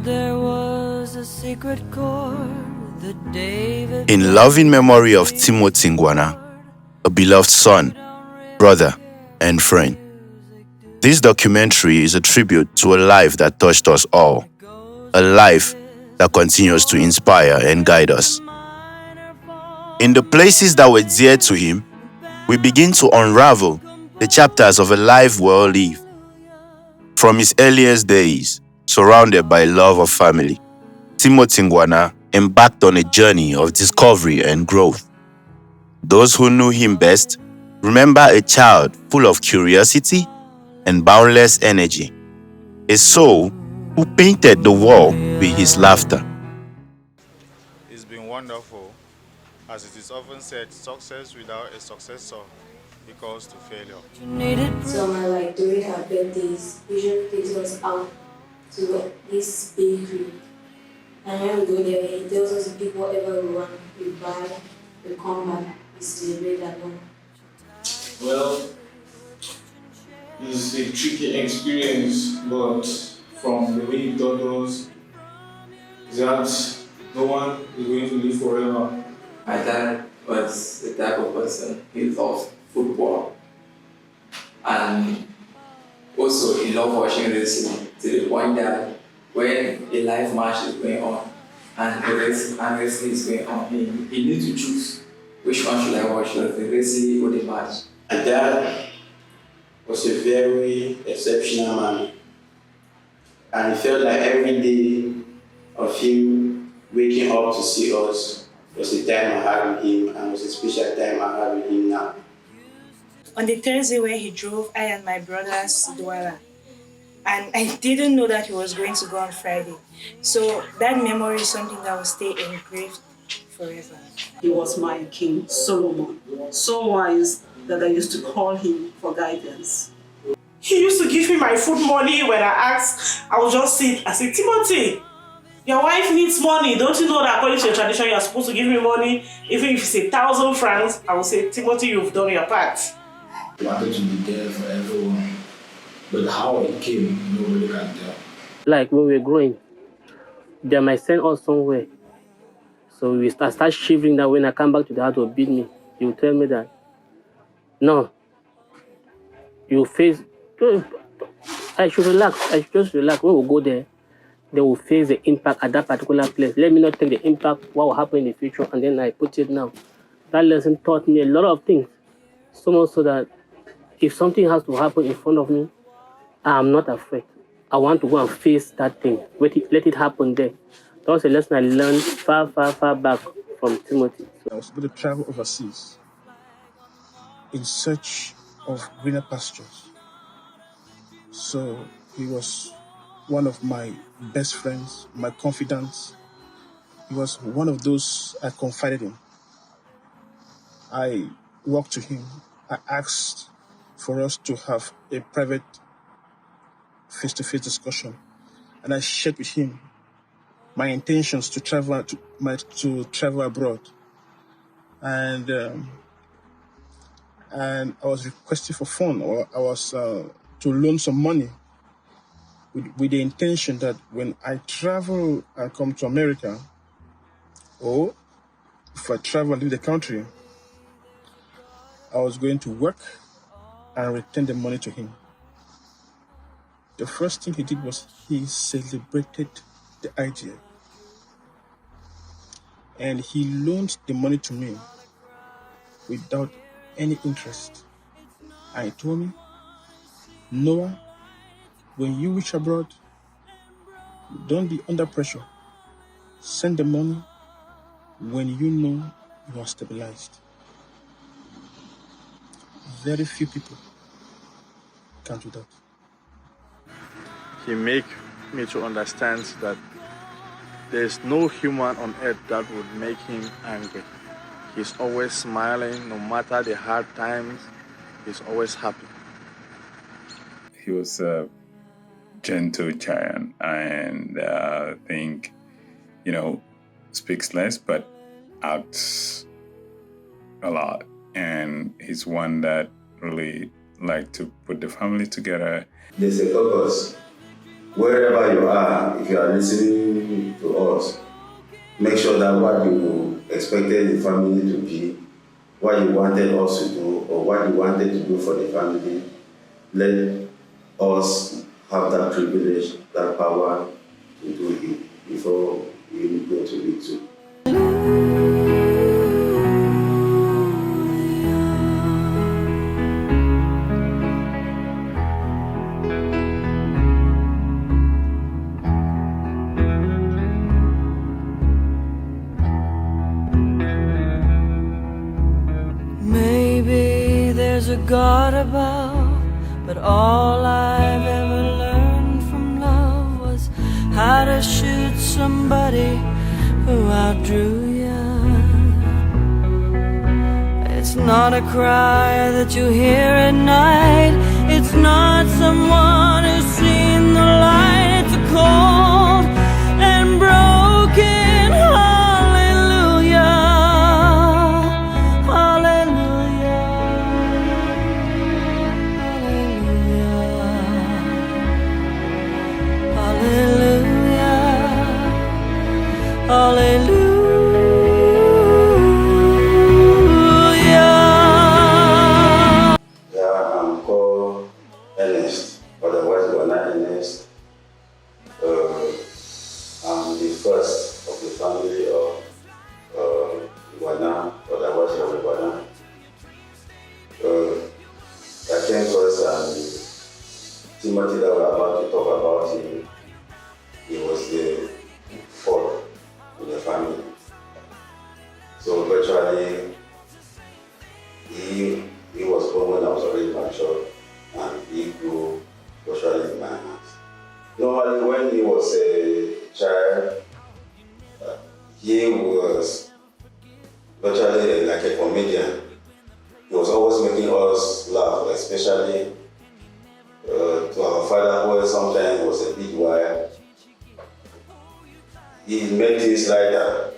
there was a secret chord that David. In loving memory of Timothy Ngwana, a beloved son, brother, and friend. This documentary is a tribute to a life that touched us all, a life that continues to inspire and guide us. In the places that were dear to him, we begin to unravel the chapters of a life well lived. From his earliest days, surrounded by love of family, Timothy Ngwana embarked on a journey of discovery and growth. Those who knew him best remember a child full of curiosity and boundless energy, a soul who painted the world with his laughter. It's been wonderful. As it is often said, success without a successor equals to failure. So during our birthdays, usually takes us out to this bakery. And when we go there, he tells us to pick whatever we want, we buy, we come back, we celebrate alone. Well, it's a tricky experience, but from the way he taught us, that no one is going to live forever. My dad was the type of person he loved football and also he loved watching wrestling to the point that when a live match is going on and wrestling is going on, he needs to choose which one should I watch, the wrestling or the match. My dad was a very exceptional man, and it felt like every day of him waking up to see us was a time I had with him, and was a special time I have with him now. On the Thursday when he drove, I and my brothers to Douala, and I didn't know that he was going to go on Friday. So that memory is something that will stay engraved forever. He was my King Solomon, so wise that I used to call him for guidance. He used to give me my food money when I asked. I would just sit and say, Timothy, your wife needs money. Don't you know that according to your tradition, you're supposed to give me money? Even if it's 1,000 francs, I will say, Timothy, you've done your part. I wanted to be there for everyone, but how it came, nobody can tell. Like when we were growing, they might send us somewhere. So we start shivering that when I come back to the house to beat me, he will tell me that, no, you face, I should relax, I should just relax. When we go there, they will face the impact at that particular place. Let me not take the impact, what will happen in the future, and then I put it now. That lesson taught me a lot of things. So much so that if something has to happen in front of me, I'm not afraid. I want to go and face that thing. Let it happen there. That was a lesson I learned far, far, far back from Timothy. I was going to travel overseas in search of greener pastures. So he was one of my best friends, my confidants. He was one of those I confided in. I walked to him. I asked for us to have a private face-to-face discussion, and I shared with him my intentions to travel abroad, and I was requesting for fund, or I was to loan some money with the intention that when I travel and come to America, or if I travel and leave the country, I was going to work and return the money to him. The first thing he did was he celebrated the idea. And he loaned the money to me without any interest. And he told me, Noah, when you reach abroad, don't be under pressure. Send the money when you know you are stabilized. Very few people can do that. He make me to understand that there is no human on earth that would make him angry. He's always smiling, no matter the hard times, he's always happy. He was a gentle giant, and I think, speaks less but acts a lot. And he's one that really liked to put the family together. There's a purpose wherever you are, if you are listening to us, make sure that what you expected the family to be, what you wanted us to do, or what you wanted to do for the family, let us have that privilege, that power to do it before we go to it too. Maybe there's a God above, but all I've ever learned from love was how to shoot somebody who outdrew ya. It's not a cry that you hear at night. It's not someone who's seen the light. It's a cold and broken hallelujah. Hallelujah. Hallelujah. Hallelujah. Yeah, I'm called Ernest, otherwise Ngwana Ernest. I'm the first of the family of Ngwana, otherwise Ngwana. I came first, and Timothy that we're about to talk about him, he was the fourth in the family. So virtually, he was born when I was already mature, and he grew virtually in my hands. Normally, when he was a child, he was virtually like a comedian. He was always making us laugh, especially to our father, who sometimes was a bit wild. He made things like that.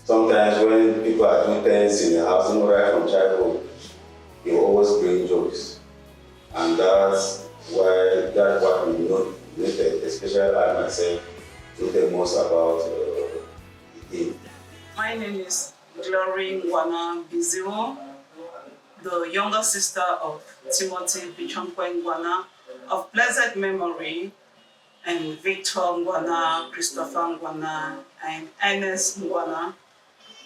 Sometimes when people are doing things in the house, right from childhood, he will always bring jokes. And that's what we noted, especially I myself, noted most about him. My name is Glory Ngwana Biziro, the younger sister of Timothy Ngwana, of blessed memory, and Victor Ngwana, Christopher Ngwana, and Ernest Ngwana.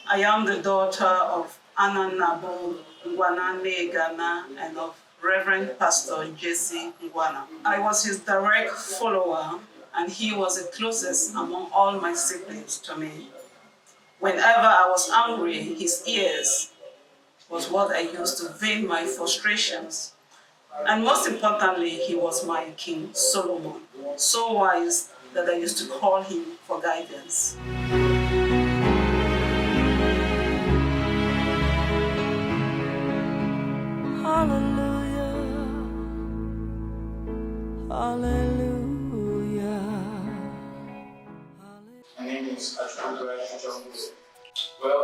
I am the daughter of Anna Nabo Ngwana Negana and of Reverend Pastor Jesse Ngwana. I was his direct follower, and he was the closest among all my siblings to me. Whenever I was angry, his ears was what I used to vent my frustrations. And most importantly, he was my King Solomon, so wise that I used to call him for guidance. Hallelujah. Hallelujah. My name is Ashwin. Well,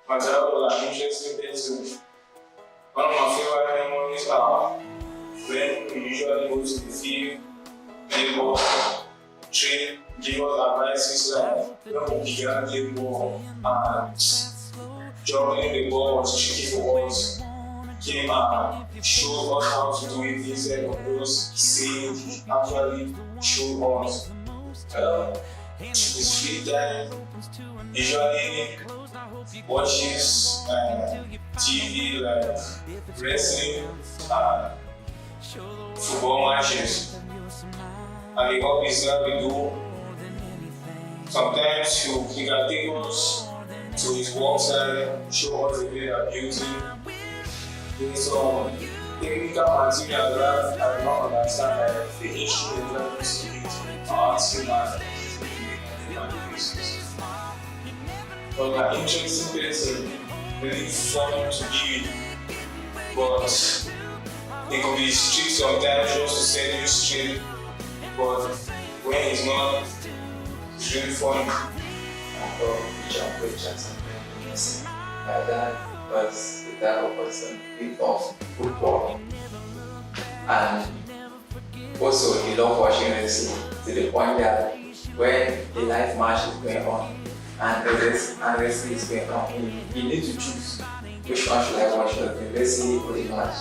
my dad was an interesting person. One of my favorite memories are when we usually go to the field, play ball, train, give us advices like when we began playing ball and juggling the ball was tricky for us. Came and showed us how to do it instead of just saying, actually showed us. His free time usually watches TV like wrestling and football matches. And the hobbies that we do, sometimes he can take us to his work side, show us the way they're building. There's some technical material that I do not understand, like the instrument that we see it, asking and but an interesting person, really fun to be with, but he could be strict sometimes just to set you straight, but when he's not, it's really fun. My dad was the type of person who loved football, and also he loved watching wrestling. to the point that when a live match is going on and wrestling is going on, you need to choose which one should I watch, the wrestling or the match.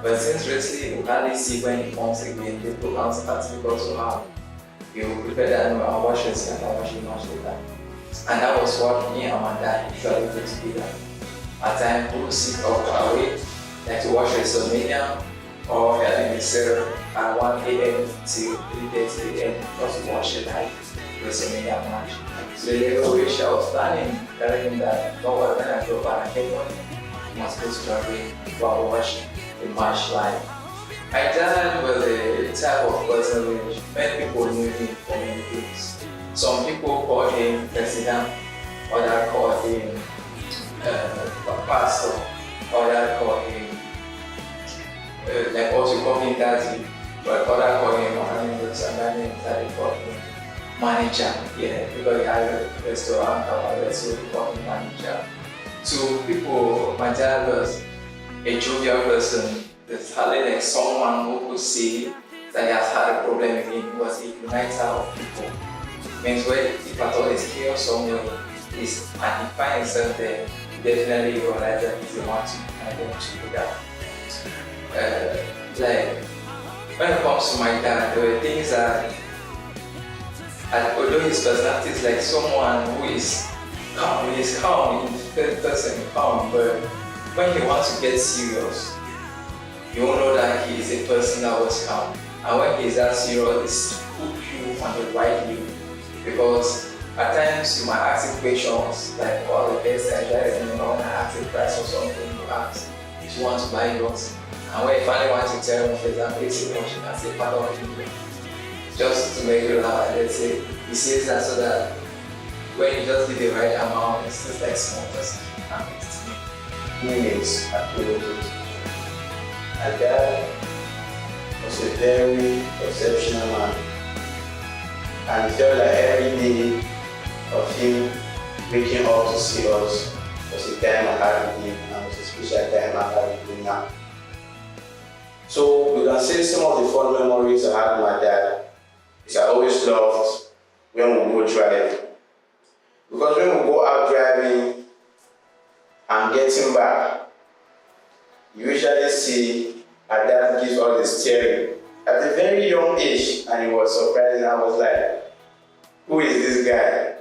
But since wrestling, you hardly see when it comes again, the programs are typical to have. You prepare that, no, I'll watch wrestling and I'll watch the match later. And that was what me and my dad usually do together. At times, we would sit up our way, like to watch WrestleMania or having a sale at 1 a.m. till 3:30 a.m. just to watch the live WrestleMania match. So the little wish I was planning, telling him that, don't worry, when I go back, I get money. You must go to Norway to watch the match live. My dad was a type of person which many people knew him for many things. Some people called him president, others called him pastor, others called him like also call him daddy, but others call him manager, yeah, because he had a restaurant or so we call him manager. To people, my dad was a jovial person. There's hardly like someone who could see that he has had a problem with him. He was a uniter of people. Means when if at all is chaos somewhere, and he finds himself there, definitely realize that he's the one to kind of together. Like when it comes to my dad, there were things that, although his personality is like someone who is calm, in person calm, but when he wants to get serious, you will know that he is a person that was calm. And when he is that serious, it's put you on the right view. Because at times you might ask him questions like, all the best I try to want to ask a price or something, you ask if you want to buy yours. And when you finally want to tell him, for example, it's much, you can say, pardon me, just to make you laugh. And let's say he says that so that when you just give the right amount, it's just like small person. And it's Minutes activities. My dad was a very exceptional man, and it felt like every day of him waking up to see us was a time I had with him, and was a special time I had with him now. So we can say some of the fun memories I had with my dad is I always loved when we go drive. Because when we go out driving and getting back, you usually see our dad gives all the steering at a very young age, and it was surprising. I was like, who is this guy?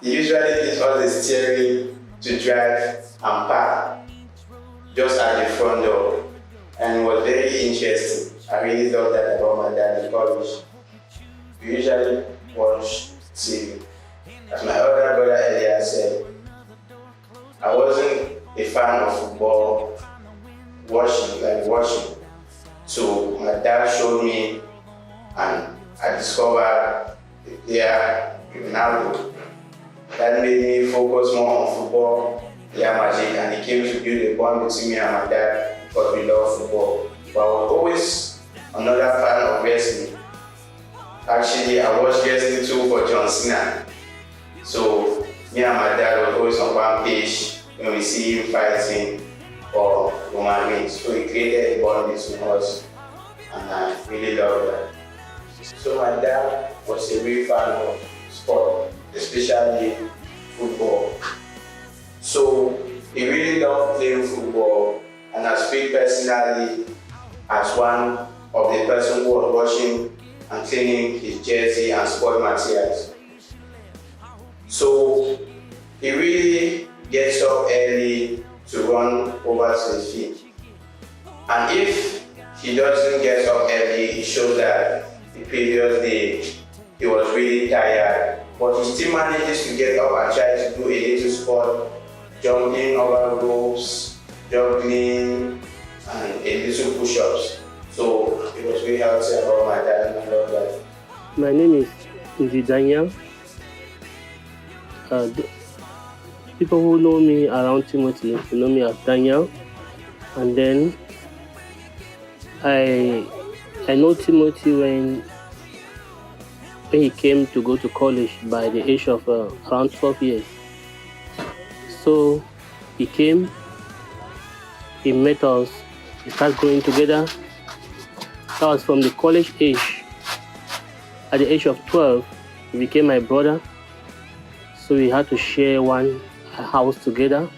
He usually gives all the steering to drive and park just at the front door, and it was very interesting. I really loved that about my dad in college. We usually watch TV. As my older brother earlier said, I wasn't a fan of football watching. So my dad showed me, and I discovered the player Ronaldo. That made me focus more on football, player magic, and it came to build a bond between me and my dad because we love football. But I was always another fan of wrestling. Actually, I watched wrestling too for John Cena. So me and my dad were always on one page when we see him fighting for Roman Reigns. So he created a bond between us, and I really love that. So my dad was a real fan of sport, especially football. So he really loved playing football, and I speak personally as one of the person who was watching and cleaning his jersey and sport materials. So he really gets up early to run over to the field. And if he doesn't get up early, it shows that the previous day he was really tired. But he still manages to get up and try to do a little sport, jumping over ropes, juggling, and a little push-ups. So it was really healthy about my dad, and I love that. My name is Daniel. People who know me around Timothy, they know me as Daniel. And then I know Timothy when he came to go to college by the age of around 12 years. So he came, he met us, we started growing together. That was from the college age. At the age of 12, he became my brother. So we had to share one house together,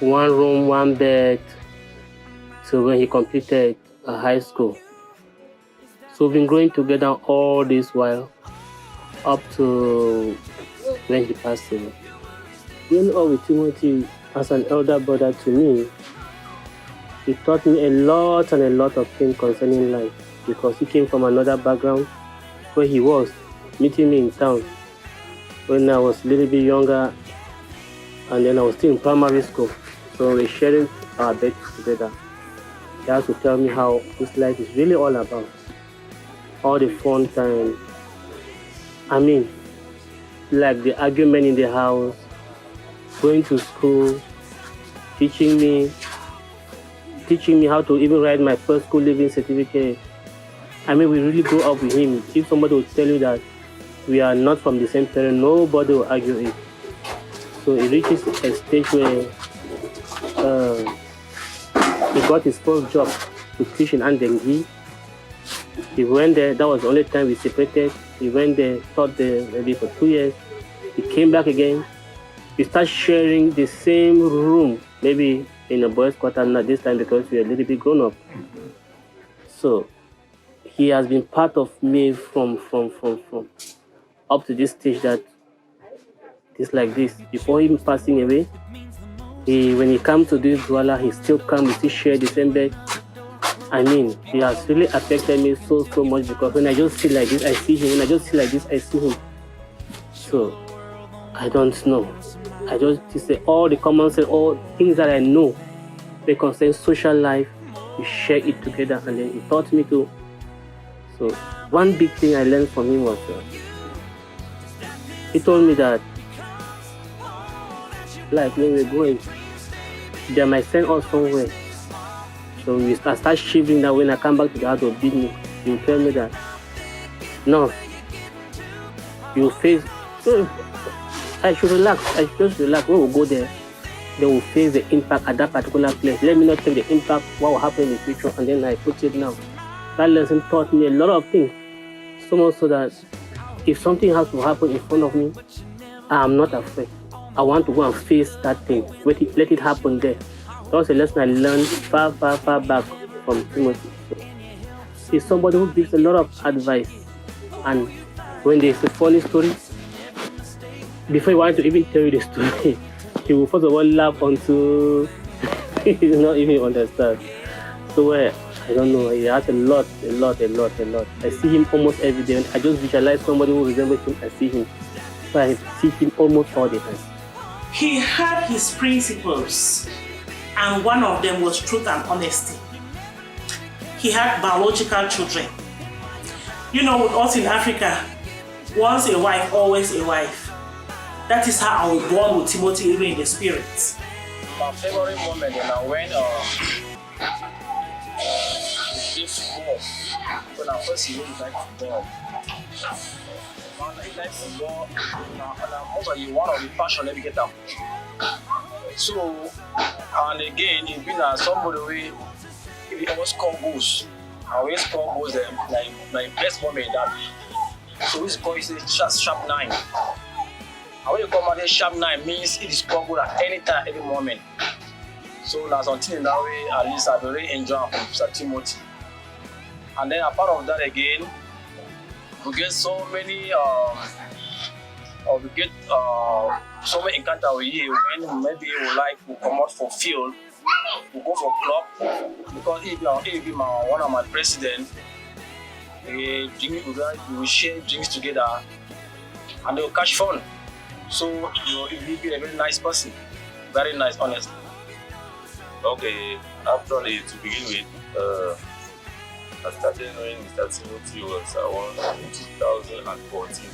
one room, one bed, till when he completed high school. So we've been growing together all this while, up to when he passed away. Growing up with Timothy as an elder brother to me, he taught me a lot and a lot of things concerning life, because he came from another background where he was meeting me in town when I was a little bit younger, and then I was still in primary school. So we're sharing our bed together. He has to tell me how this life is really all about. All the fun time. I mean, like the argument in the house, going to school, teaching me how to even write my first school leaving certificate. I mean, we really grew up with him. If somebody would tell you that we are not from the same parent, nobody will argue it. So it reaches a stage where he got his first job to teach in Andengi. He went there. That was the only time we separated. He went there, taught there maybe for 2 years. He came back again. We started sharing the same room, maybe in a boys' quarter, not this time because we are a little bit grown up. So he has been part of me from up to this stage that it's like this. Before him passing away, when he comes to this Douala, he still comes, we still share the same bed. I mean, he has really affected me so much, because when I just sit like this, I see him. When I just sit like this, I see him. So I don't know. I just say all the common sense, all things that I know they concern social life, we share it together, and then he taught me to. So one big thing I learned from him was he told me that, like when we're going, they might send us somewhere. So I start shivering that when I come back to the house to beat me, he will tell me that, no, you face, I should relax, I should just relax. When we go there, they will face the impact at that particular place. Let me not take the impact, what will happen in the future, and then I put it now. That lesson taught me a lot of things. So much so that if something has to happen in front of me, I am not afraid. I want to go and face that thing. Let it happen there. That was a lesson I learned far back from Timothy. So he's somebody who gives a lot of advice. And when there's a funny story, before he wanted to even tell you the story, he will first of all laugh until he does not even understand. So I don't know, he has a lot. I see him almost every day. I just visualize somebody who resembles him, I see him. So I see him almost all the time. He had his principles, and one of them was truth and honesty. He had biological children. You know, with us in Africa, once a wife, always a wife. That is how I was born with Timothy, even in the spirit. My favorite moment when when I first really like football. I like football, and I'm also one of the passion let me get up. So, and again, it's been somebody who he always score goals. I always score goals, like my best moment that. So we call it sharp 9. And when you come out there, sharp 9 means it is score goal at any time, every moment. So that's something in that way, at least I very enjoy from Mr. Timothy. And then apart of that again, we get so many so many encounter with you when maybe we come out for field, we go for club, because he be one of my president, we will share drinks together and they will catch fun. So he will be a very nice person, very nice, honestly. Okay, actually to begin with, I started knowing Mr. Timothy was around 2014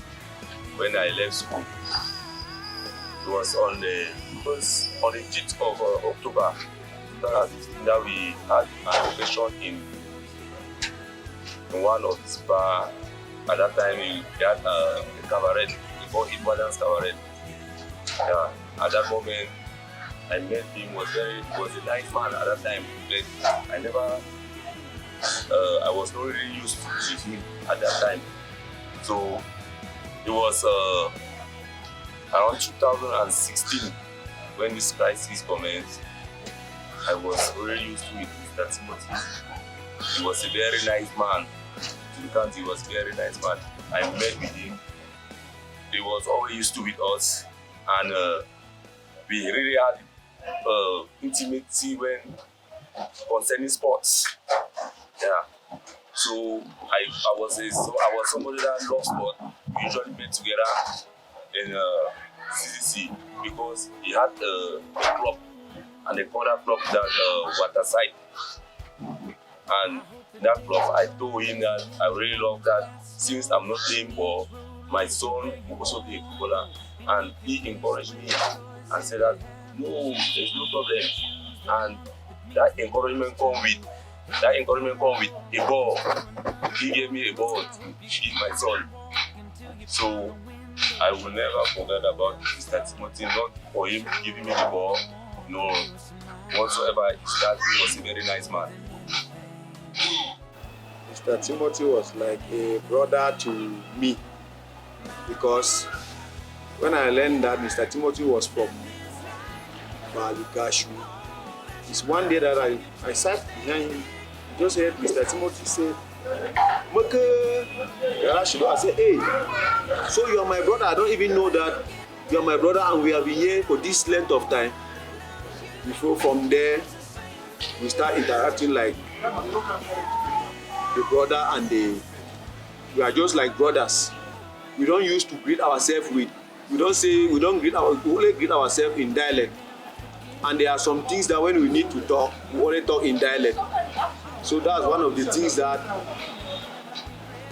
when I left school. It was on the 5th of October that we had an occasion in one of his bar. At that time we had a cabaret, we called it Modern Cabaret. Yeah, at that moment I met him, was a nice man at that time, but I was not really used to him at that time. So it was around 2016 when this crisis commenced. I was really used to it, Mr. Timothy. He was a very nice man. To the country, he was a very nice man. I met with him. He was always used to with us, and we really had intimacy when concerning sports. Yeah. So I was somebody that loved sport. We usually met together in CCC because he had a club, and they called that club that Waterside. And that club, I told him that I really love that since I'm not playing ball, my son will also be a footballer. And he encouraged me and said that no, there's no problem. And that encouragement come with a ball. He gave me a ball to give my son. So I will never forget about Mr. Timothy, not for him giving me the ball, no, whatsoever. He was a very nice man. Mr. Timothy was like a brother to me, because when I learned that Mr. Timothy was from Baligashu, it's one day that I sat behind him, just heard Mr. Timothy say, I said, hey, so you are my brother. I don't even know that you are my brother, and we have been here for this length of time. Before from there, we start interacting like the brother and we are just like brothers. We don't used to greet ourselves with, we only greet ourselves in dialect. And there are some things that when we need to talk, we only talk in dialect. So that's one of the things that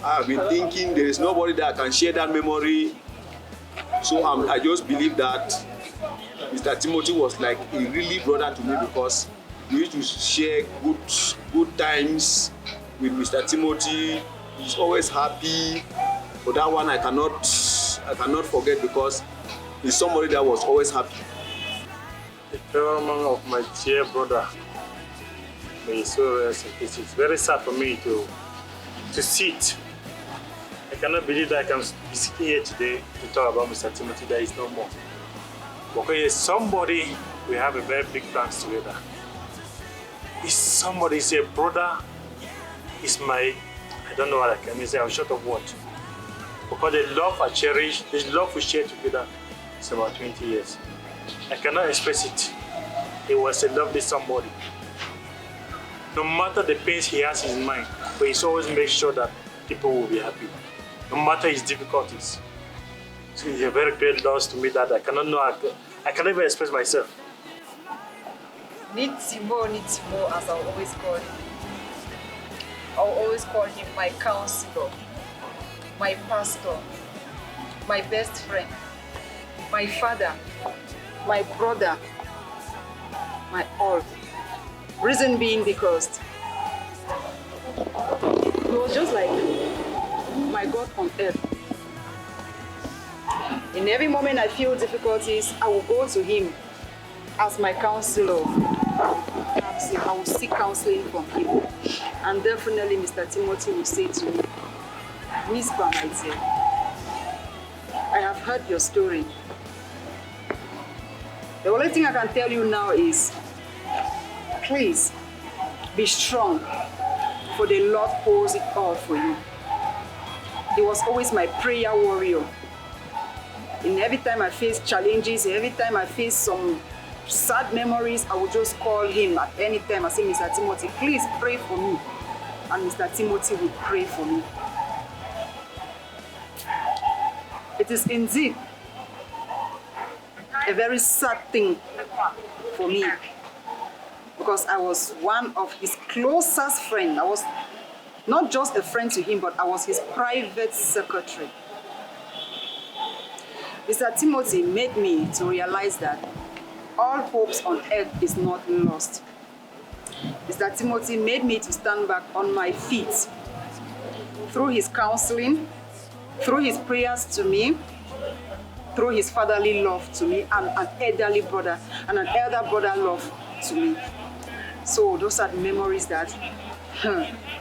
I've been thinking. There is nobody that can share that memory. So I just believe that Mr. Timothy was like a really brother to me, because we used to share good times with Mr. Timothy. He's always happy. But that one I cannot forget, because he's somebody that was always happy. The phenomenon of my dear brother, may so rest in peace. It's very sad for me to sit. I cannot believe that I can be sitting here today to talk about Mr. Timothy that is no more. Because he's somebody we have a very big plans together. He's somebody, he's a brother. He's my, I don't know what I can say, I'm short of words. Because the love I cherish, the love we share together, is about 20 years. I cannot express it. He was a lovely somebody. No matter the pains he has in his mind, but he's always make sure that people will be happy, no matter his difficulties. So he's a very great loss to me that I cannot even express myself. Nitimo, as I'll always call him. I'll always call him my counselor, my pastor, my best friend, my father, my brother, my all. Reason being because he was just like my God on earth. In every moment I feel difficulties, I will go to him as my counselor. I will seek counseling from him. And definitely Mr. Timothy will say to me, whisper, my dear, I have heard your story. The only thing I can tell you now is, please be strong, for the Lord holds it all for you. He was always my prayer warrior. And every time I face challenges, every time I face some sad memories, I would just call him at any time. I say, Mr. Timothy, please pray for me. And Mr. Timothy would pray for me. It is indeed a very sad thing for me, because I was one of his closest friends. I was not just a friend to him, but I was his private secretary. Mr. Timothy made me to realize that all hopes on earth is not lost. Mr. Timothy made me to stand back on my feet through his counseling, through his prayers to me, through his fatherly love to me, and an elder brother love to me. So those are the memories that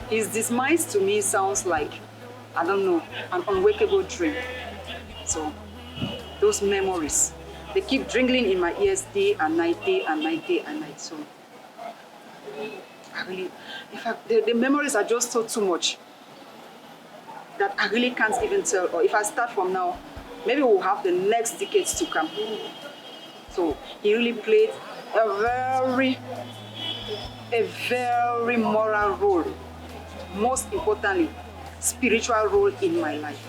his demise to me sounds like I don't know, an unwakeable dream. So those memories, they keep jingling in my ears day and night, day and night, day and night. So I really, in fact, the memories are just so too much that I really can't even tell. Or if I start from now, maybe we'll have the next decades to come. So he really played a very moral role. Most importantly, spiritual role in my life.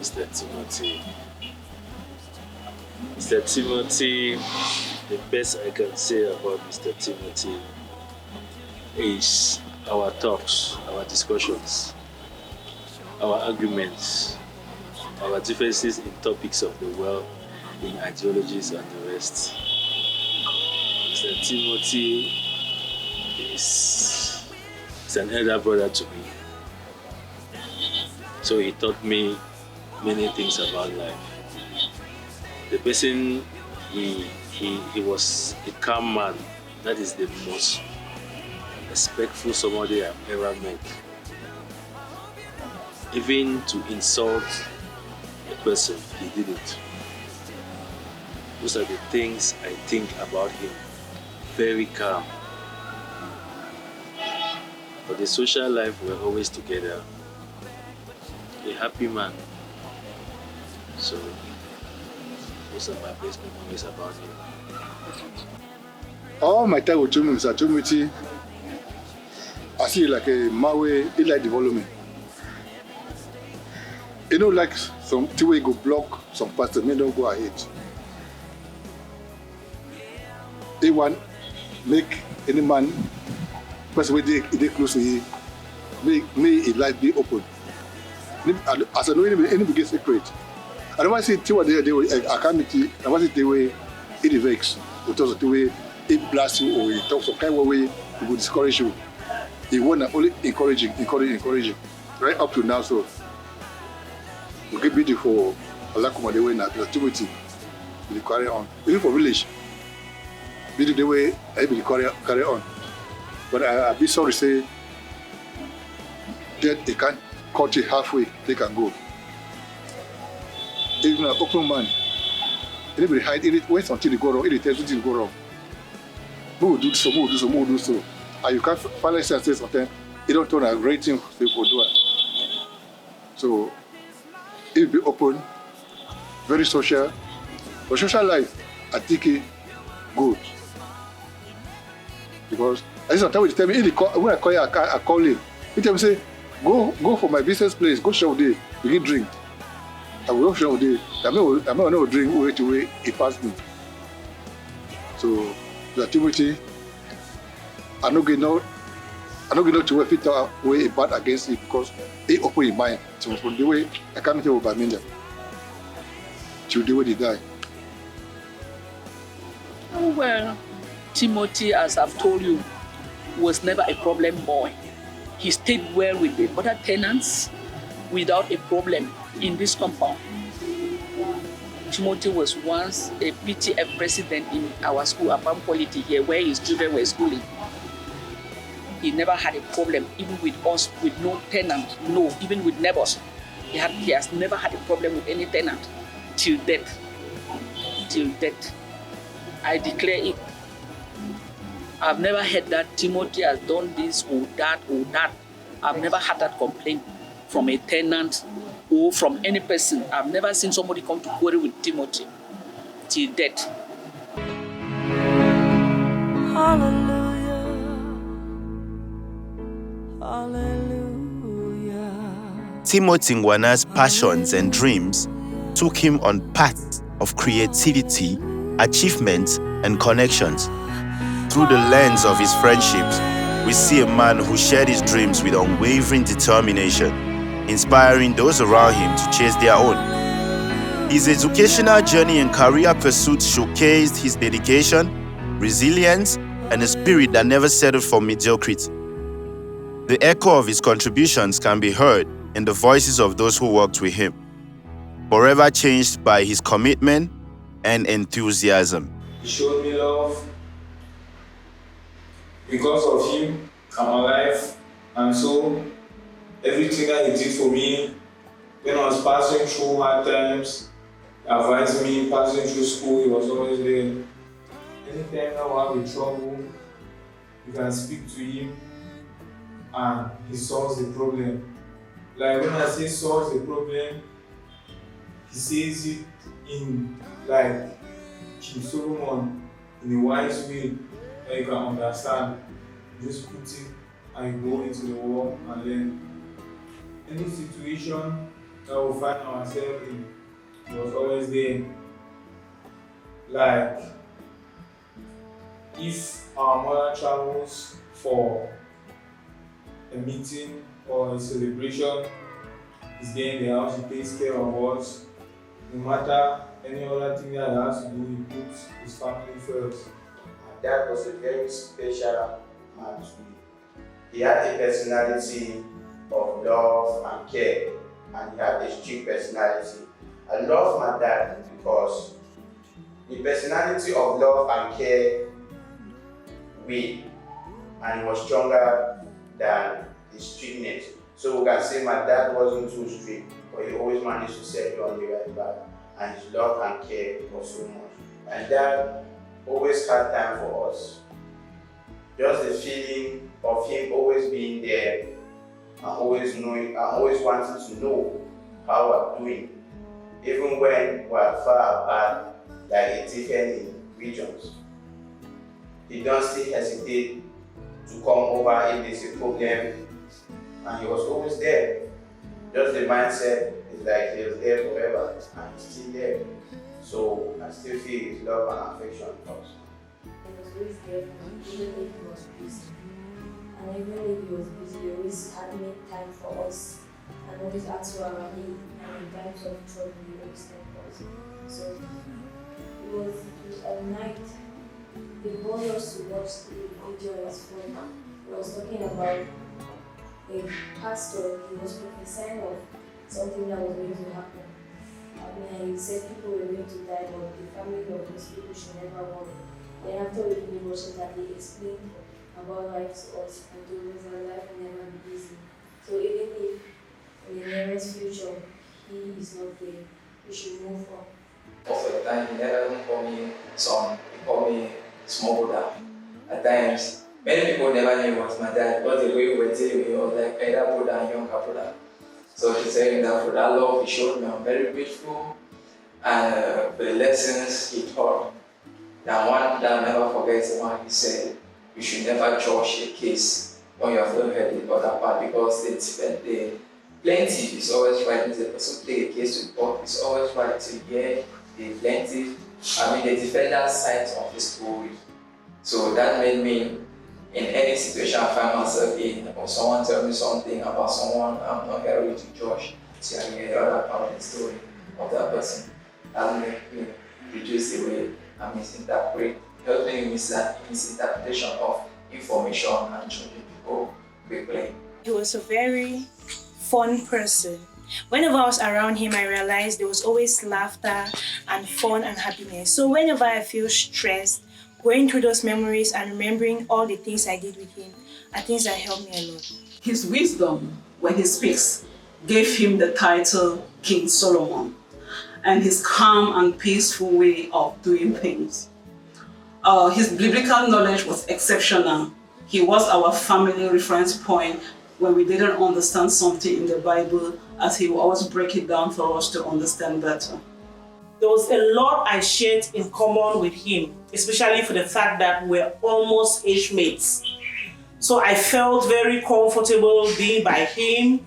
Mr. Timothy. Mr. Timothy, the best I can say about Mr. Timothy is our talks, our discussions, our arguments, our differences in topics of the world, in ideologies and the rest. Mr. Timothy is an elder brother to me. So he taught me many things about life. The person, he was a calm man. That is the most respectful somebody I've ever met. Even to insult a person, he did it. Those are the things I think about him. Very calm. For the social life, we're always together. A happy man. So those are my best memories about him. All my time with Mr. Timothy, I see like a Maui, he like development. You know, like some way go block some parts that may not go ahead. They want make any man, person where they close to you, may his life be open. As I know, any big secret. I don't want to see what they I can't see. I want to see the way it vex, or the way it blasts you, or it talks some kind of way it will discourage you. He want to only encouraging, right up to now. So we get beautiful. I like what they way now. The Timothy, we carry on. Even for village, beauty the way I will carry on. But I be sorry to say that they can't cut it halfway. They can go. Even an open man, anybody hide it, wait until they go wrong, it tells you to go wrong. Who will do so, who will do so, who will do so. And you can't finally say something, you don't turn a great thing for people to do it. So, it will be open, very social. For social life, I think it good. Because, I sometimes tell me, when I call you, I call him. He tell me, say, go for my business place, go show day, begin drink. I will show day. I'm not drink way to way he passed me. So the Timothy, I'm not going to way fit way bad against it because he opened his mind. So from the way I can't tell about me till the way he died. Oh well, Timothy, as I've told you, was never a problem boy. He stayed well with the other tenants without a problem in this compound. Timothy was once a PTF president in our school, Abam Quality here, where his children were schooling. He never had a problem, even with us, with no tenant, no, even with neighbors. He has never had a problem with any tenant till death. Till death. I declare it. I've never heard that Timothy has done this or that or that. I've never had that complaint from a tenant or from any person. I've never seen somebody come to quarrel with Timothy till death. Hallelujah. Hallelujah. Timothy Ngwana's passions and dreams took him on paths of creativity, achievement, and connections. Through the lens of his friendships, we see a man who shared his dreams with unwavering determination, inspiring those around him to chase their own. His educational journey and career pursuits showcased his dedication, resilience, and a spirit that never settled for mediocrity. The echo of his contributions can be heard in the voices of those who worked with him, forever changed by his commitment and enthusiasm. He showed me love. Because of him, I'm alive, and so everything that he did for me when I was passing through hard times, advising me, passing through school, he was always there. Anytime I have a trouble, you can speak to him and he solves the problem. Like when I say solves the problem, he says it in like King Solomon in a wise way that you can understand. You just put it and you go into the world and learn. Any situation that we find ourselves in, he was always there. Like if our mother travels for a meeting or a celebration, he's there in the house, he takes care of us. No matter any other thing that he has to do, he puts his family first. My dad was a very special man to me. He had a personality of love and care, and he had a strict personality. I love my dad because the personality of love and care win, and he was stronger than his strictness. So we can say my dad wasn't too strict, but he always managed to set you on the right path, and his love and care was so much. And dad always had time for us. Just the feeling of him always being there and always knowing and always wanting to know how we're doing, even when we're far apart, like different regions. He don't still hesitate to come over if there's a problem, and he was always there. Just the mindset is like he was there forever, and he's still there. So I still feel his love and affection for us. He was always there for me, even if he was busy. And even if he was busy, he always had made time for us and always asked for our need. And in times of trouble, he always helped us. So it was at night. He wanted us to watch the video on his phone. He was talking about a pastor. He was prophesying of something that was going to happen. And he said people were going to die, but the family of those people should never worry. Then after we finished watching that, he explained about life to us and told us that life will never be easy. So even if in the nearest future he is not there, we should move on. Most of the time, he never call me son, he called me small brother. At times, many people never knew he was my dad, but the way we were dealing, he was like elder brother and younger brother. So he said that for that love he showed me, I'm very grateful, and for the lessons he taught. And one that I never forget the one he said, you should never judge a case when you have not heard the other part, because the plaintiff is always right. If the person take a case to court, it's always right to hear the plaintiff, the defendant's side of the story. So that made me, in any situation I find myself in, or someone tell me something about someone, I'm not here to judge, so I hear the other part of the story of that person. That made me reduce the way I misinterpret, helping misinterpretation of information and judging people quickly. He was a very fun person. Whenever I was around him, I realized there was always laughter and fun and happiness. So whenever I feel stressed, going through those memories and remembering all the things I did with him are things that helped me a lot. His wisdom, when he speaks, gave him the title King Solomon, and his calm and peaceful way of doing things. His biblical knowledge was exceptional. He was our family reference point when we didn't understand something in the Bible, as he would always break it down for us to understand better. There was a lot I shared in common with him, especially for the fact that we're almost age mates. So I felt very comfortable being by him,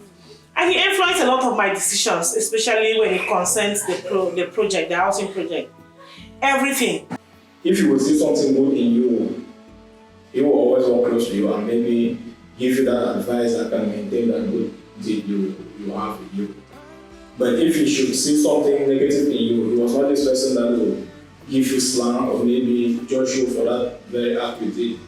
and he influenced a lot of my decisions, especially when it concerns the project, the housing project. Everything. If you will see something good in you, he will always walk close to you and maybe give you that advice that can maintain that good deed you have with you. But if you should see something negative in you, he was not this person that will give you slang or maybe judge you for that very act you did.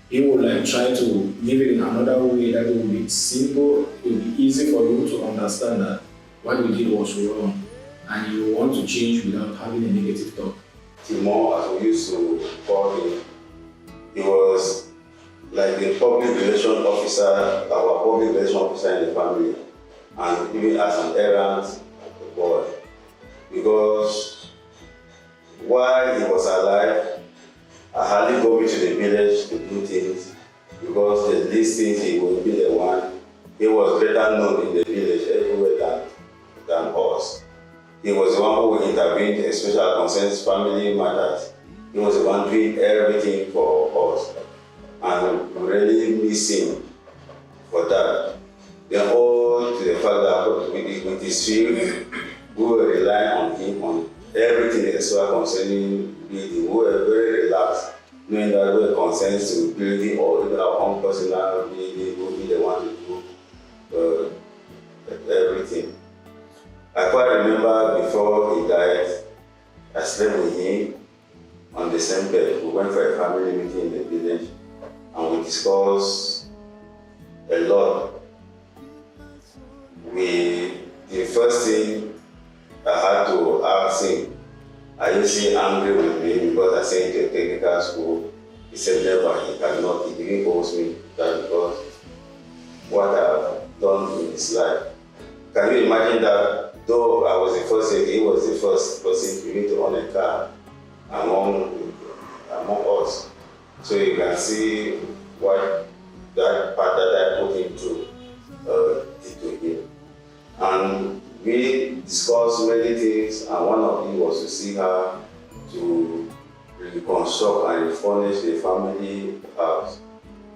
He will try to give it in another way that will be simple, it will be easy for you to understand that what you did was wrong and you want to change without having a negative thought. Timo, as we used to call him, he was like the public relation officer, our public relation officer in the family, and even as an errand boy. Because while he was alive, I hardly go into the village to do things, because the least things he would be the one. He was better known in the village everywhere than us. He was the one who intervened, especially concerns family matters. He was the one doing everything for us. And we really miss him for that. Then all to the fact that with his field, we were relying on him on everything extra concerning building. We were very relaxed, knowing that we were concerned to building or even our own personal building, we will be the one to do everything. I quite remember before he died, I slept with him on the same bed. We went for a family meeting in the village and we discussed a lot. The first thing I had to ask him, are you still angry with me because I sent to a technical school? He said never, he cannot, he didn't owe me that because what I've done in his life. Can you imagine that though I was the first, he was the first person to need to own a car among us. So you can see what that part that I put him through did to him. And we discussed many things, and one of them was to see her to reconstruct and refurnish the family house.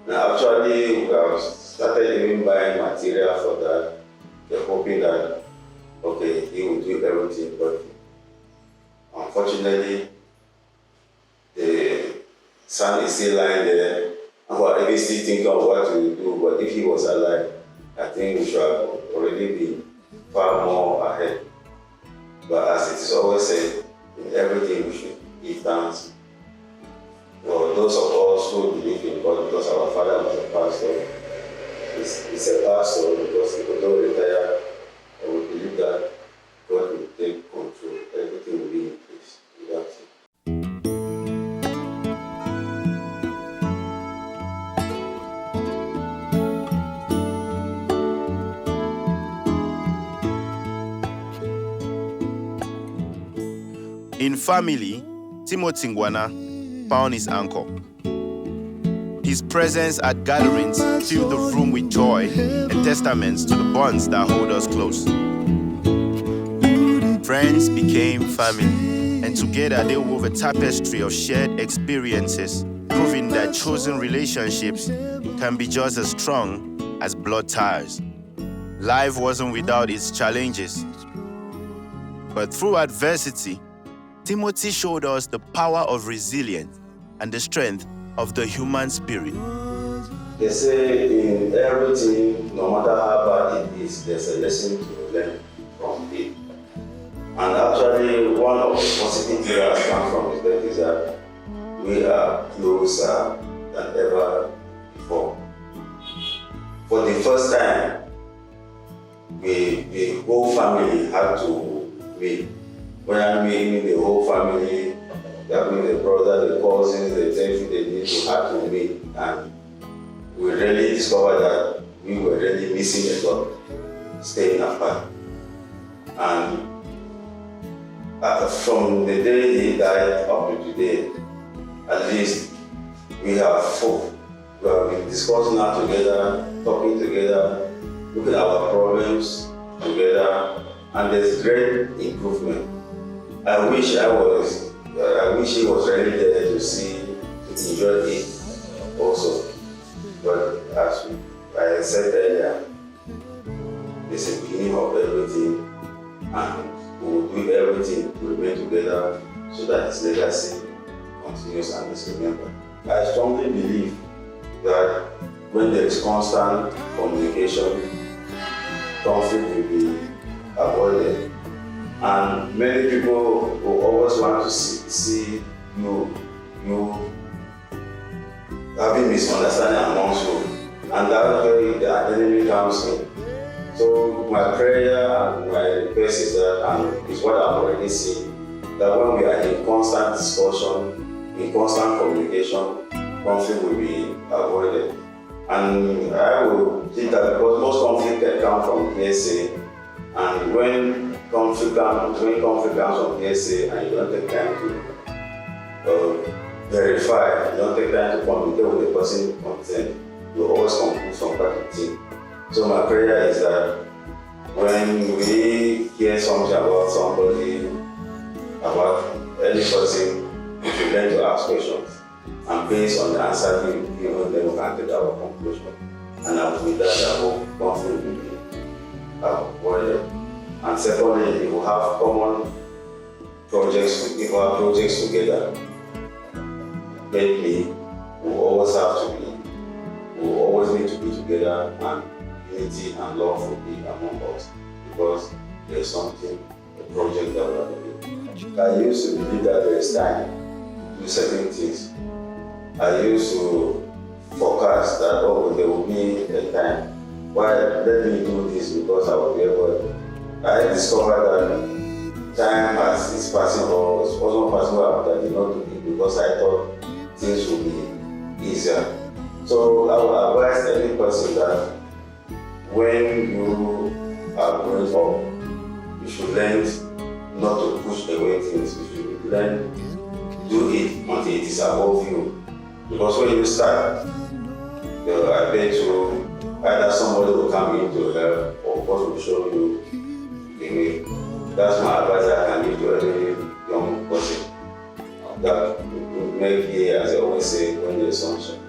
Now actually we have started even buying material for that. We're hoping that, okay, he will do everything, but unfortunately, the son is still lying there, and we're even still thinking of what to do, but if he was alive, I think we should have already been far more ahead. But as it is always said, in everything we should give thanks. For those of us who believe in God, because our father was a pastor, he's a pastor because he could not retire, and we believe that God will take control. Everything will be in place. That's it. In family, Timothy Ngwana found his anchor. His presence at gatherings filled the room with joy and testaments to the bonds that hold us close. Friends became family, and together they wove a tapestry of shared experiences, proving that chosen relationships can be just as strong as blood ties. Life wasn't without its challenges, but through adversity, Timothy showed us the power of resilience and the strength of the human spirit. They say in everything, no matter how bad it is, there's a lesson to learn from it. And actually, one of the positive things that has come from his death is that we are closer than ever before. For the first time, the whole family had to meet. When I mean the whole family, that means the brother, the cousins, the nephew, the niece, had to meet. And we really discovered that we were really missing a lot, staying apart. And from the day he died up to today, at least we have hope. We have been discussing now together, talking together, looking at our problems together, and there's great improvement. I wish he was really there to enjoy it also. But as I said earlier, it's a beginning of everything, and we will do everything to remain together so that his legacy continues and is remembered. I strongly believe that when there is constant communication, conflict will be avoided. And many people will always want to see you having misunderstanding amongst you, and that's where the enemy comes in. So my prayer and my request is that, and is what I've already seen, that when we are in constant discussion, in constant communication, conflict will be avoided. And I will think that because most conflict can come from PSA, and when conflict comes from PSA and you don't take time to verify, you don't take time to communicate with the person concerned, you always conclude some part of thing. So my prayer is that when we hear something about somebody, about any person, we should learn to ask questions. And based on the answer given, then we can get our conclusion. And with that, I hope conflict will be avoided. And secondly, if we have common projects, if we have projects together, maybe we always need to be together, and unity and love will be among us, because there's something, a project that we are doing. I used to believe that there is time to do certain things. I used to forecast that, oh, there will be a time. Why let me do this because I will be able. I discovered that time as is passing, or it's also passing, that I did not do it because I thought things would be easier. So I would advise any person that when you are growing up, you should learn not to push away things. You should learn to do it until it is above you. Because when you start, I bet you either somebody will come in to help, or God will show you the way. That's my advice I can give to any young person. That make here, as I always say, when there's sunshine.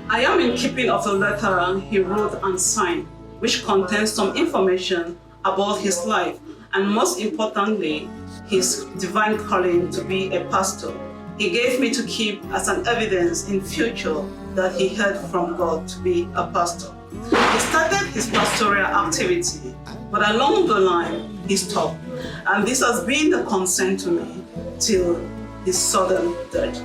I am in keeping of the letter he wrote and signed, which contains some information about his life, and most importantly, his divine calling to be a pastor. He gave me to keep as an evidence in future that he heard from God to be a pastor. He started his pastoral activity, but along the line, he stopped. And this has been the concern to me till his sudden death.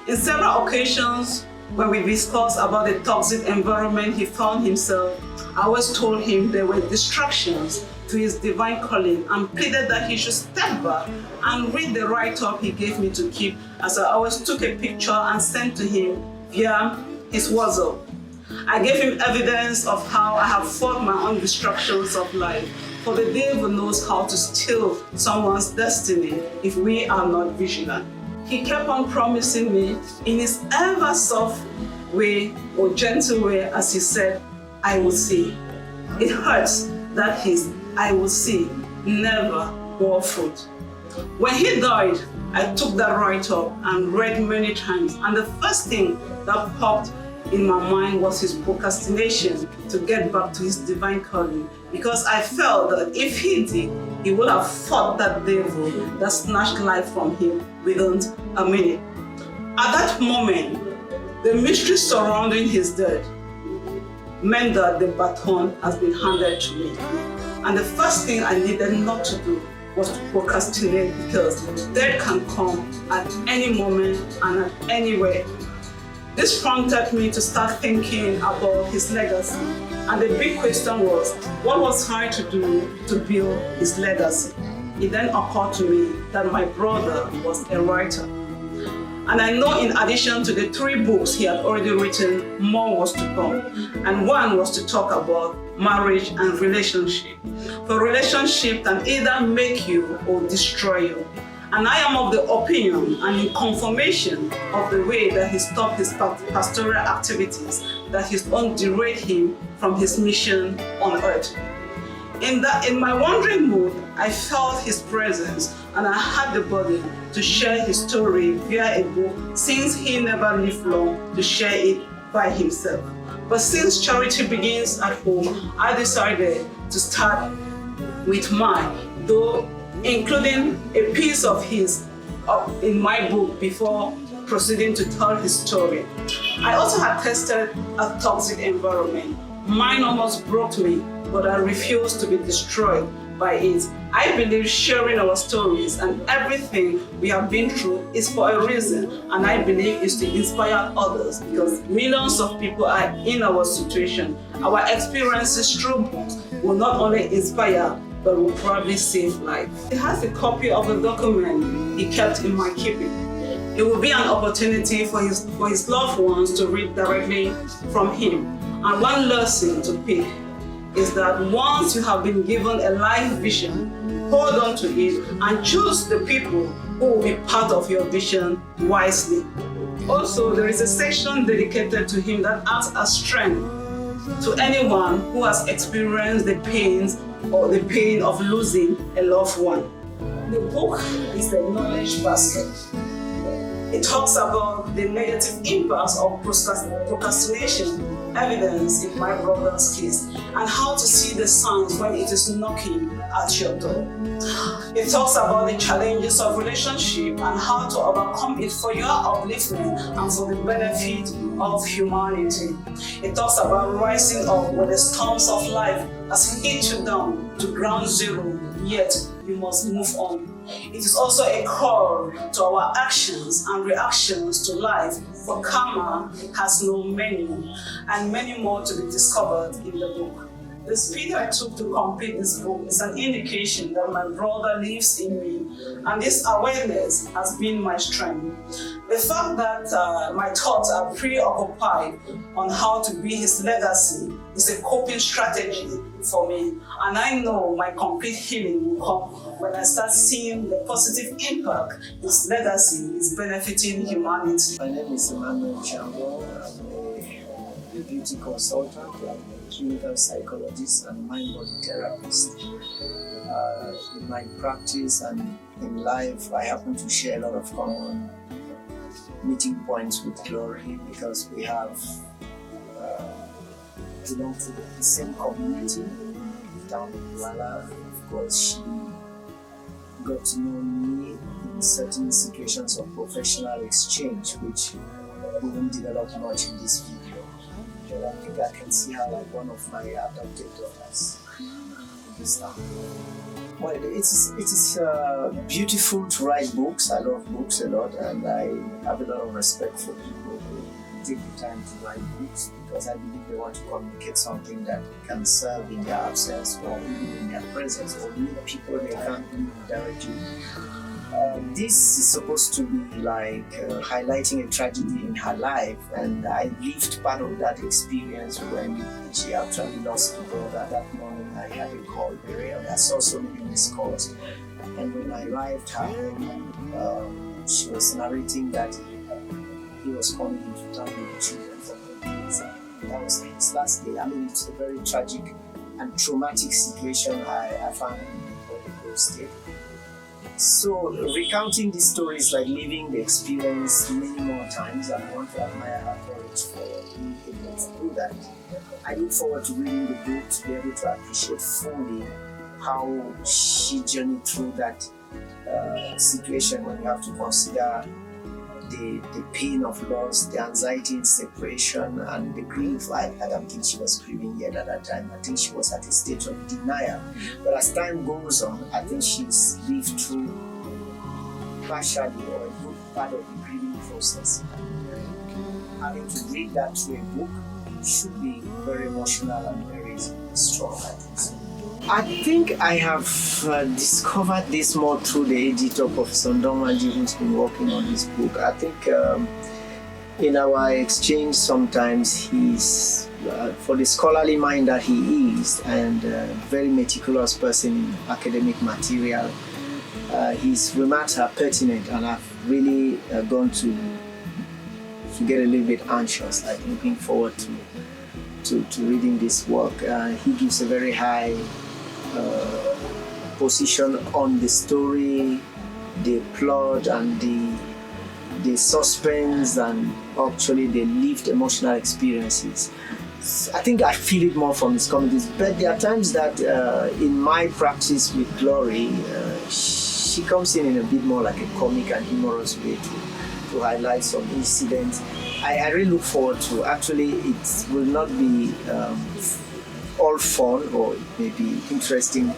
In several occasions, when we discussed about the toxic environment he found himself, I always told him there were distractions to his divine calling, and pleaded that he should step back and read the write-up he gave me to keep, as I always took a picture and sent to him via his WhatsApp. I gave him evidence of how I have fought my own distractions of life, for the devil knows how to steal someone's destiny if we are not vigilant. He kept on promising me in his ever soft way or gentle way, as he said, I will see. It hurts that his I will see never bore fruit. When he died, I took that write-up and read many times, and the first thing that popped in my mind was his procrastination to get back to his divine calling, because I felt that if he did, he would have fought that devil that snatched life from him within a minute. At that moment, the mystery surrounding his death meant that the baton has been handed to me. And the first thing I needed not to do was to procrastinate, because death can come at any moment and at anywhere. This prompted me to start thinking about his legacy. And the big question was, what was I to do to build his legacy? It then occurred to me that my brother was a writer. And I know in addition to the 3 books he had already written, more was to come. And one was to talk about marriage and relationship. For relationship can either make you or destroy you. And I am of the opinion, and in confirmation of the way that he stopped his pastoral activities, that his own derailed him from his mission on earth. In my wandering mood, I felt his presence, and I had the burden to share his story via a book, since he never lived long to share it by himself. But since charity begins at home, I decided to start with mine, though including a piece of his in my book before proceeding to tell his story. I also had tested a toxic environment. Mine almost broke me, but I refused to be destroyed by it. I believe sharing our stories and everything we have been through is for a reason, and I believe it's to inspire others, because millions of people are in our situation. Our experiences through books will not only inspire, but will probably save lives. He has a copy of a document he kept in my keeping. It will be an opportunity for his loved ones to read directly from him. And one lesson to pick is that once you have been given a life vision, hold on to it and choose the people who will be part of your vision wisely. Also, there is a section dedicated to him that acts as strength to anyone who has experienced the pains or the pain of losing a loved one. The book is the knowledge basket. It talks about the negative impacts of procrastination, evidence in my brother's case, and how to see the signs when it is knocking at your door. It talks about the challenges of relationship and how to overcome it for your upliftment and for the benefit of humanity. It talks about rising up when the storms of life has hit you down to ground zero, yet you must move on. It is also a call to our actions and reactions to life, for karma has no meaning, and many more to be discovered in the book. The speed I took to complete this book is an indication that my brother lives in me, and this awareness has been my strength. The fact that my thoughts are preoccupied on how to be his legacy is a coping strategy for me, and I know my complete healing will come when I start seeing the positive impact his legacy is benefiting humanity. My name is Emmanuel Chango. I'm a beauty consultant, I'm a clinical psychologist and mind-body therapist. In my practice and in life, I happen to share a lot of common meeting points with Glory because we have belong to the same community down in Douala. Of course, she got to know me in certain situations of professional exchange, which we won't develop much in this video. But I think I can see her like one of my adopted daughters. Well, it is beautiful to write books. I love books a lot, and I have a lot of respect for people who take the time to write books because I believe they want to communicate something that can serve in their absence or even in their presence or meet people they can't meet directly. This is supposed to be like highlighting a tragedy in her life, and I lived part of that experience when she actually lost her brother. That morning I had a call very early. I saw so many missed calls, and when I arrived at home, she was narrating that he was coming into town with the children for holidays. That was his last day. I mean, it's a very tragic and traumatic situation I found in the state. So recounting these stories like living the experience many more times, and I want to admire her courage for being able to do that. I look forward to reading the book to be able to appreciate fully how she journeyed through that situation when you have to consider the pain of loss, the anxiety in separation, and the grief. I don't think she was grieving yet at that time. I think she was at a state of denial. But as time goes on, I think she's lived through partially or a good part of the grieving process. Having to read that through a book should be very emotional and very strong, I think so. I think I have discovered this more through the editor, Professor Ndongwanji, who's been working on this book. I think in our exchange sometimes he's, for the scholarly mind that he is, and very meticulous person in academic material, his remarks are pertinent, and I've really gone to get a little bit anxious, like looking forward to reading this work. He gives a very high position on the story, the plot, and the suspense, and actually the lived emotional experiences. I think I feel it more from his comedies, but there are times that in my practice with Glory, she comes in a bit more like a comic and humorous way to highlight some incidents. I really look forward to. Actually, it will not be all fun, or it may be interesting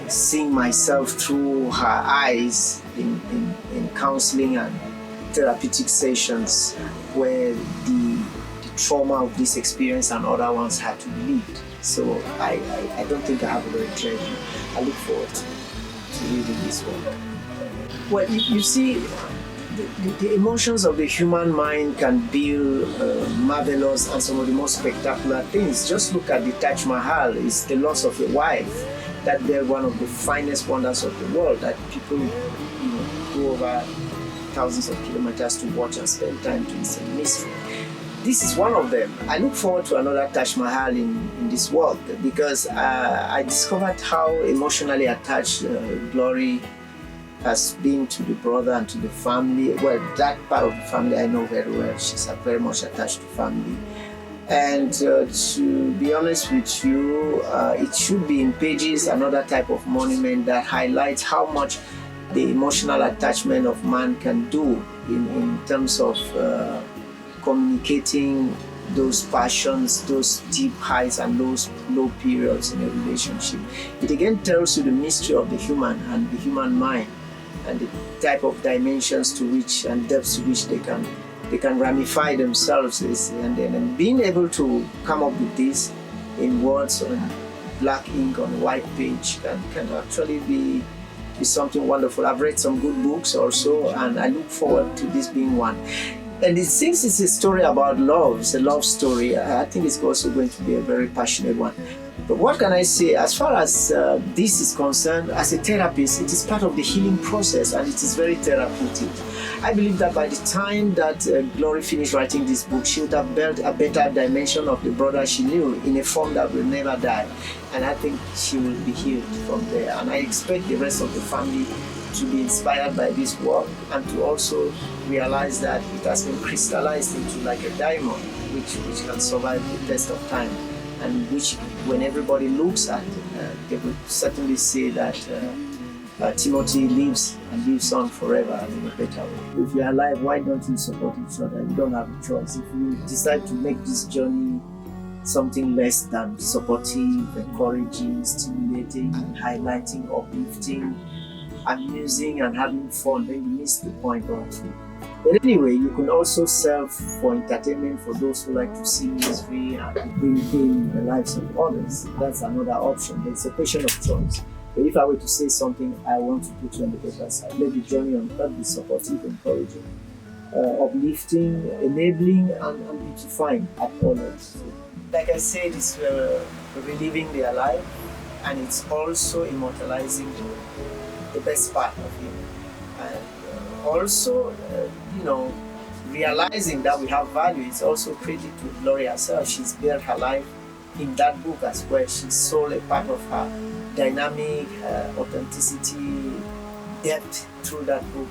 seeing myself through her eyes in counseling and therapeutic sessions where the trauma of this experience and other ones had to be lived. So I don't think I have a very clear view. I look forward to reading this one. Well, you see, the emotions of the human mind can build marvelous and some of the most spectacular things. Just look at the Taj Mahal. It's the loss of a wife that they're one of the finest wonders of the world that people go over thousands of kilometers to watch and spend time to. It's a mystery. This is one of them. I look forward to another Taj Mahal in this world because I discovered how emotionally attached Glory has been to the brother and to the family. Well, that part of the family I know very well. She's very much attached to family. And to be honest with you, it should be in pages another type of monument that highlights how much the emotional attachment of man can do in terms of communicating those passions, those deep highs and those low periods in a relationship. It again tells you the mystery of the human and the human mind and the type of dimensions to which and depths to which they can ramify themselves. And being able to come up with this in words on black ink on a white page can actually be something wonderful. I've read some good books also, and I look forward to this being one. And since it's a story about love, it's a love story, I think it's also going to be a very passionate one. But what can I say? As far as this is concerned, as a therapist, it is part of the healing process and it is very therapeutic. I believe that by the time that Glory finished writing this book, she would have built a better dimension of the brother she knew in a form that will never die. And I think she will be healed from there. And I expect the rest of the family to be inspired by this work and to also realize that it has been crystallized into like a diamond which can survive the test of time, and which when everybody looks at it, they will certainly say that Timothy lives and lives on forever in a better way. If you're alive, why don't you support each other? You don't have a choice. If you decide to make this journey something less than supportive, encouraging, stimulating, highlighting, uplifting, amusing and having fun, then you miss the point or two. But anyway, you can also serve for entertainment for those who like to see misery and bring in the lives of others. That's another option. It's a question of choice. But if I were to say something, I want to put you on the better side. Let the journey on earth be supportive, encouraging, uplifting, enabling, and beautifying at all levels. Like I said, it's reliving their life, and it's also immortalizing the best part of him. And also, realizing that we have value is also credit to Glory herself. She's built her life in that book as well. She sold a part of her dynamic, authenticity, depth through that book.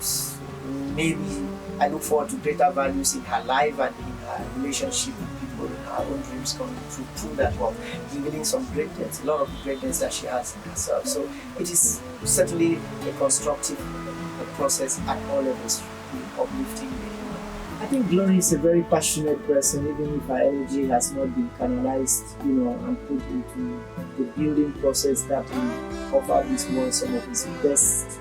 Maybe I look forward to greater values in her life and in her relationship with people, in her own dreams coming through that work, revealing some greatness, a lot of greatness that she has in herself. So it is certainly a constructive process at all levels, uplifting the human. I think Glory is a very passionate person, even if her energy has not been canalized, and put into the building process that will offer this world some of its best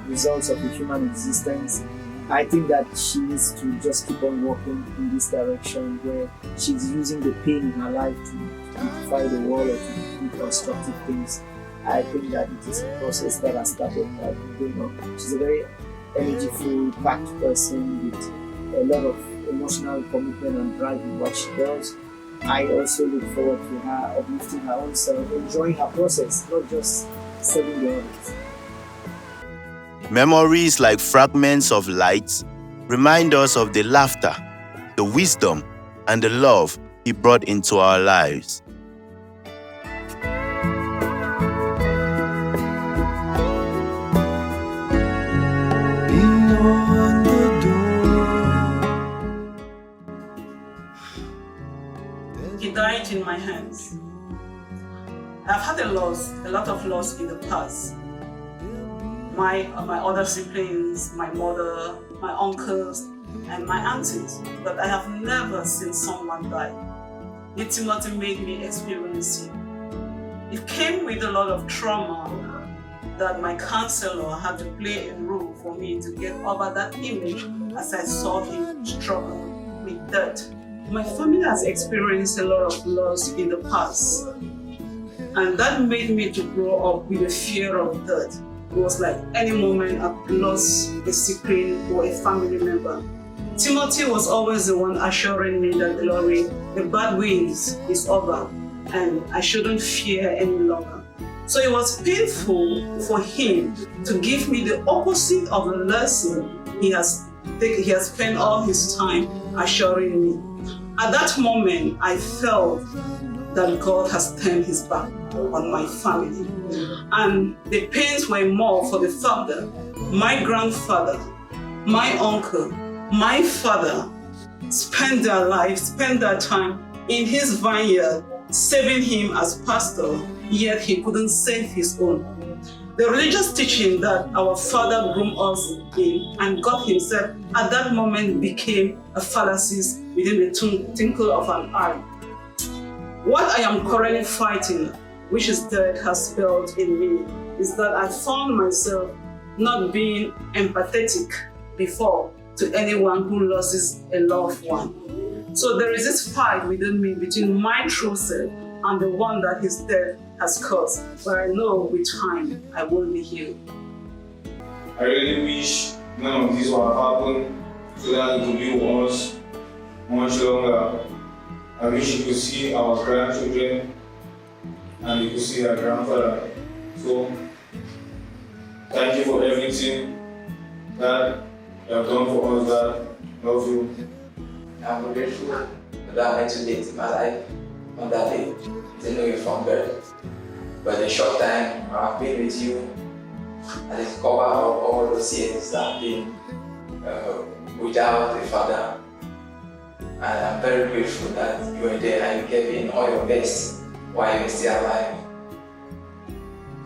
results of the human existence. I think that she needs to just keep on walking in this direction where she's using the pain in her life to beautify the world or to do constructive things. I think that it is a process that has started going on. She's a very energy-full, packed person with a lot of emotional commitment and drive in what she does. I also look forward to her uplifting her own self, enjoying her process, not just serving the others. Memories like fragments of light remind us of the laughter, the wisdom, and the love he brought into our lives. He died in my hands. I've had a lot of loss in the past. My other siblings, my mother, my uncles, and my aunties, but I have never seen someone die. Yet Timothy made me experience it. It came with a lot of trauma that my counselor had to play a role for me to get over that image as I saw him struggle with death. My family has experienced a lot of loss in the past, and that made me to grow up with a fear of death. It was like any moment I lost a sibling or a family member. Timothy was always the one assuring me that, Glory, the bad winds is over and I shouldn't fear any longer. So it was painful for him to give me the opposite of the lesson he has spent all his time assuring me. At that moment, I felt that God has turned his back on my family. And the pains were more for the fact that my grandfather, my uncle, my father spent their time in his vineyard, saving him as pastor, yet he couldn't save his own. The religious teaching that our father groomed us in and God himself at that moment became a fallacy within the twinkle of an eye. What I am currently fighting, which is death has spelled in me, is that I found myself not being empathetic before to anyone who loses a loved one. So there is this fight within me between my true self and the one that his death has caused. But I know with time I will be healed. I really wish none of this would have happened so that it could be with us much longer. I wish you could see our grandchildren and you could see our grandfather. So, thank you for everything that you have done for us, Dad. Love you. I'm grateful that I met you late in my life on that day. Didn't know you from birth. But the short time I've been with you, I discovered all those years that I've been without a father. And I'm very grateful that you were there and you gave in all your best while you were still alive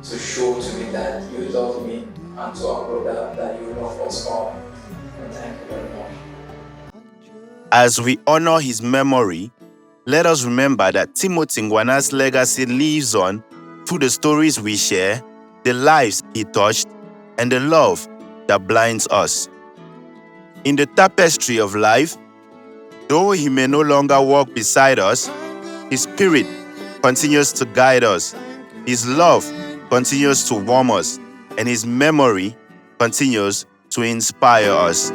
to show to me that you love me and to our brother that you love us all. And thank you very much. As we honor his memory, let us remember that Timothy Ngwana's legacy lives on through the stories we share, the lives he touched, and the love that blinds us. In the tapestry of life, though he may no longer walk beside us, his spirit continues to guide us, his love continues to warm us, and his memory continues to inspire us.